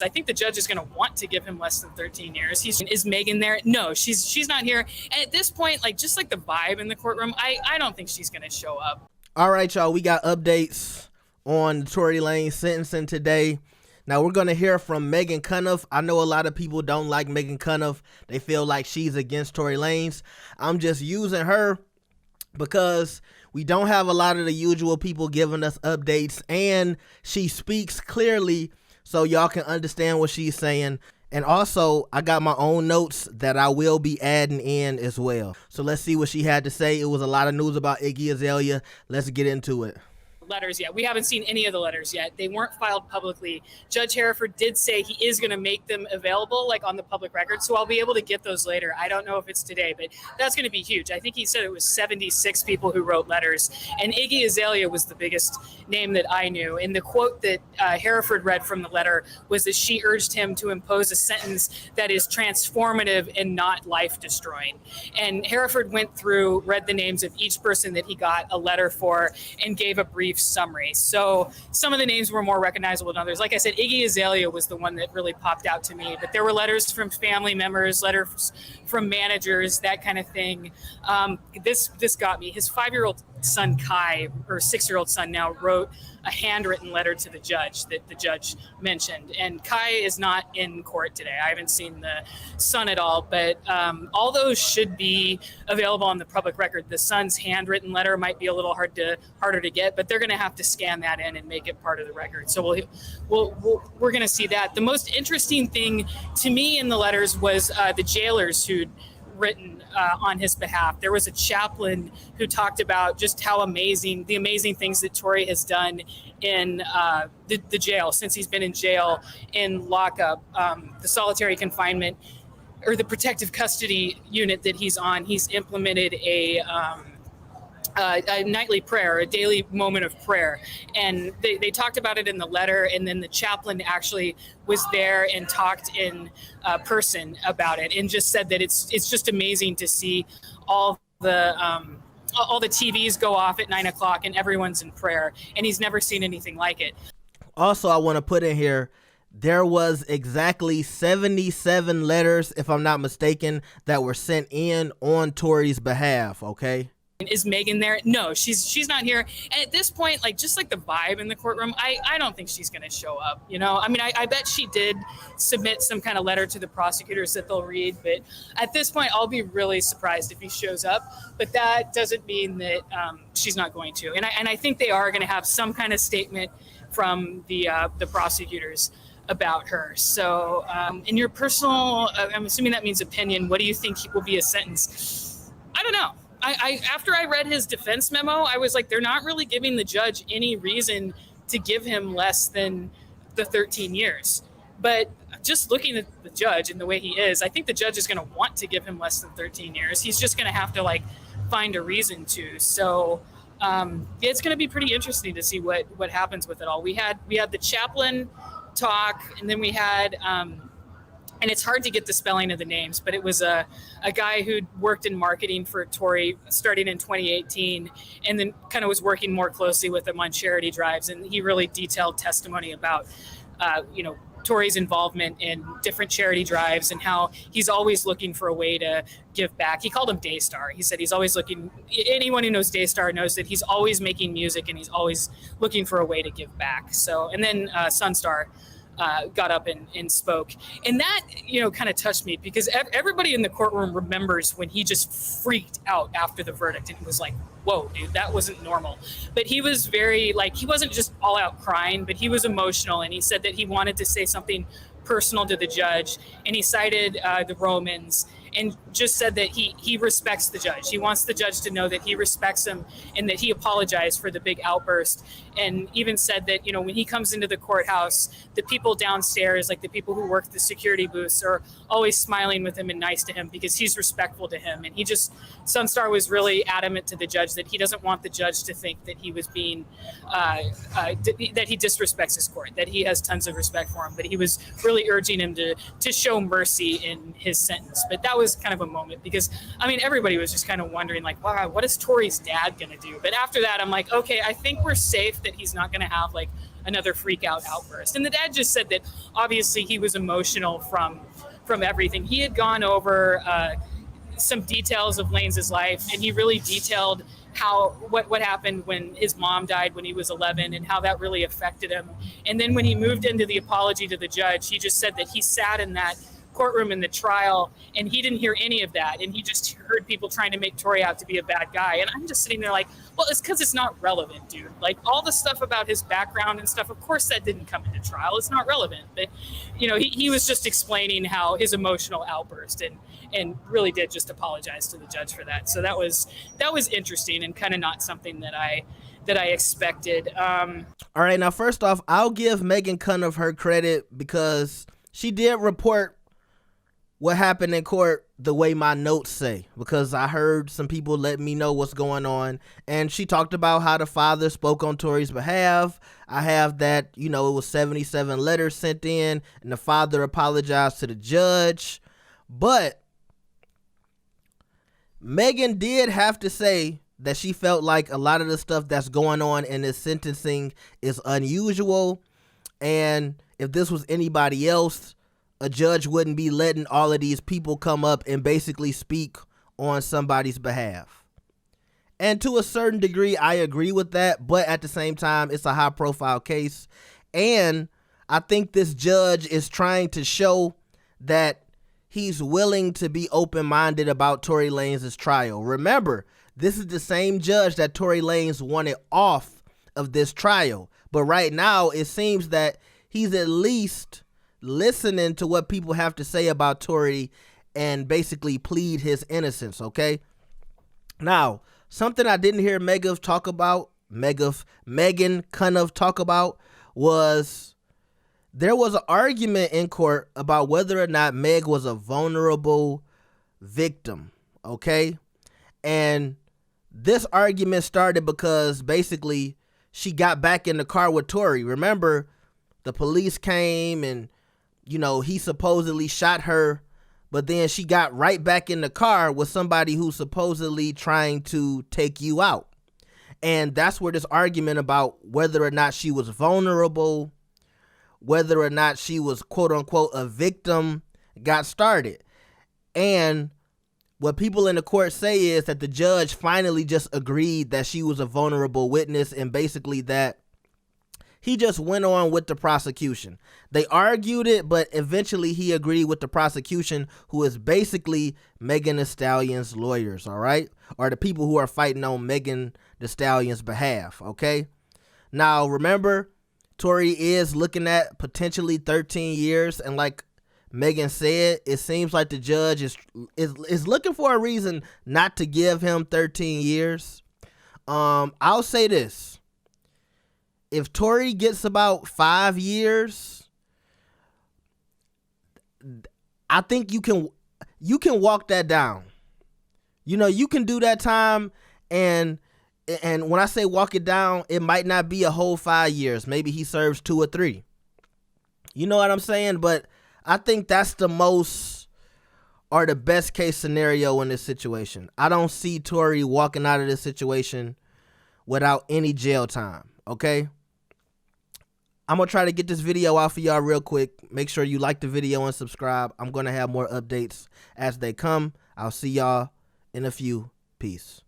I think the judge is going to want to give him less than 13 years. Is Megan there? No, she's not here. And at this point, like just like the vibe in the courtroom, I don't think she's going to show up. All right, y'all, we got updates on Tory Lanez sentencing today. Now we're going to hear from Megan Cuniff. I know a lot of people don't like Megan Cuniff. They feel like she's against Tory Lanez. I'm just using her because we don't have a lot of the usual people giving us updates, and she speaks clearly so y'all can understand what she's saying. And also, I got my own notes that I will be adding in as well. So let's see what she had to say. It was a lot of news about Iggy Azalea. Let's get into it. Letters yet. We haven't seen any of the letters yet. They weren't filed publicly. Judge Hereford did say he is going to make them available like on the public record, so I'll be able to get those later. I don't know if it's today, but that's going to be huge. I think he said it was 76 people who wrote letters, and Iggy Azalea was the biggest name that I knew. And the quote that Hereford read from the letter was that she urged him to impose a sentence that is transformative and not life-destroying. And Hereford went through, read the names of each person that he got a letter for, and gave a brief summary. So some of the names were more recognizable than others. Like I said, Iggy Azalea was the one that really popped out to me, but there were letters from family members, letters from managers, that kind of thing. This got me. His 5-year-old son, Kai, or 6-year-old son now, wrote a handwritten letter to the judge that the judge mentioned. And Kai is not in court today. I haven't seen the son at all, but all those should be available on the public record. The son's handwritten letter might be a little harder to get, but they're going to have to scan that in and make it part of the record. So we're going to see that. The most interesting thing to me in the letters was the jailers who'd written on his behalf. There was a chaplain who talked about just how the amazing things that Tory has done in the jail since he's been in jail, in lockup, the solitary confinement or the protective custody unit that he's on. He's implemented a nightly prayer, a daily moment of prayer. And they talked about it in the letter, and then the chaplain actually was there and talked in person about it and just said that it's just amazing to see all the TVs go off at 9 o'clock and everyone's in prayer, and he's never seen anything like it. Also, I want to put in here, there was exactly 77 letters, if I'm not mistaken, that were sent in on Tory's behalf, okay? Is Megan there? No, she's not here. And at this point, like just like the vibe in the courtroom, I don't think she's going to show up. You know, I mean, I bet she did submit some kind of letter to the prosecutors that they'll read. But at this point, I'll be really surprised if he shows up. But that doesn't mean that she's not going to. And I think they are going to have some kind of statement from the prosecutors about her. So in your personal, I'm assuming that means opinion, what do you think will be a sentence? I don't know. After I read his defense memo, I was like, they're not really giving the judge any reason to give him less than the 13 years. But just looking at the judge and the way he is, I think the judge is going to want to give him less than 13 years. He's just going to have to like find a reason to. So it's going to be pretty interesting to see what happens with it all. We had the chaplain talk, and then we had and it's hard to get the spelling of the names, but it was a guy who'd worked in marketing for Tory starting in 2018, and then kind of was working more closely with him on charity drives. And he really detailed testimony about, Tory's involvement in different charity drives and how he's always looking for a way to give back. He called him Daystar. He said he's always looking, anyone who knows Daystar knows that he's always making music and he's always looking for a way to give back. So, and then Sunstar got up and spoke. And that, kind of touched me because everybody in the courtroom remembers when he just freaked out after the verdict and was like, whoa, dude, that wasn't normal. But he was very, he wasn't just all out crying, but he was emotional. And he said that he wanted to say something personal to the judge. And he cited the Romans and just said that he respects the judge. He wants the judge to know that he respects him and that he apologized for the big outburst. And even said that, when he comes into the courthouse, the people downstairs, like the people who work the security booths, are always smiling with him and nice to him because he's respectful to him. And Sunstar was really adamant to the judge that he doesn't want the judge to think that he was being, that he disrespects his court, that he has tons of respect for him, but he was really urging him to show mercy in his sentence. But that was kind of a moment because, everybody was just kind of wondering wow, what is Tory's dad going to do? But after that, I'm like, okay, I think we're safe that he's not going to have a another freak out outburst. And the dad just said that obviously he was emotional from everything. He had gone over some details of Lanez's life, and he really detailed what happened when his mom died when he was 11 and how that really affected him. And then when he moved into the apology to the judge, he just said that he sat in that courtroom in the trial and he didn't hear any of that, and he just heard people trying to make Tory out to be a bad guy. And I'm just sitting there like, well, it's because it's not relevant, dude. Like, all the stuff about his background and stuff, of course that didn't come into trial. It's not relevant. But he was just explaining how his emotional outburst, and really did just apologize to the judge for that. So that was interesting and kind of not something that I expected. All right, now first off, I'll give Megan Cunniff her credit because she did report what happened in court the way my notes say, because I heard some people let me know what's going on, and she talked about how the father spoke on Tory's behalf. I have that, it was 77 letters sent in, and the father apologized to the judge. But Megan did have to say that she felt like a lot of the stuff that's going on in this sentencing is unusual, and if this was anybody else, a judge wouldn't be letting all of these people come up and basically speak on somebody's behalf. And to a certain degree, I agree with that, but at the same time, it's a high profile case. And I think this judge is trying to show that he's willing to be open-minded about Tory Lanez's trial. Remember, this is the same judge that Tory Lanez wanted off of this trial. But right now, it seems that he's at least listening to what people have to say about Tory and basically plead his innocence, okay? Now, something I didn't hear Megan Cunniff talk about was there was an argument in court about whether or not Meg was a vulnerable victim, okay? And this argument started because basically she got back in the car with Tory. Remember, the police came and he supposedly shot her, but then she got right back in the car with somebody who's supposedly trying to take you out. And that's where this argument about whether or not she was vulnerable, whether or not she was quote unquote a victim got started. And what people in the court say is that the judge finally just agreed that she was a vulnerable witness, and basically that he just went on with the prosecution. They argued it, but eventually he agreed with the prosecution, who is basically Megan Thee Stallion's lawyers, all right? Or the people who are fighting on Megan Thee Stallion's behalf, okay? Now, remember, Tory is looking at potentially 13 years, and like Megan said, it seems like the judge is looking for a reason not to give him 13 years. I'll say this. If Tory gets about 5 years, I think you can walk that down. You can do that time, and when I say walk it down, it might not be a whole 5 years. Maybe he serves 2 or 3. You know what I'm saying? But I think that's the most or the best case scenario in this situation. I don't see Tory walking out of this situation without any jail time, okay? I'm going to try to get this video out for y'all real quick. Make sure you like the video and subscribe. I'm going to have more updates as they come. I'll see y'all in a few. Peace.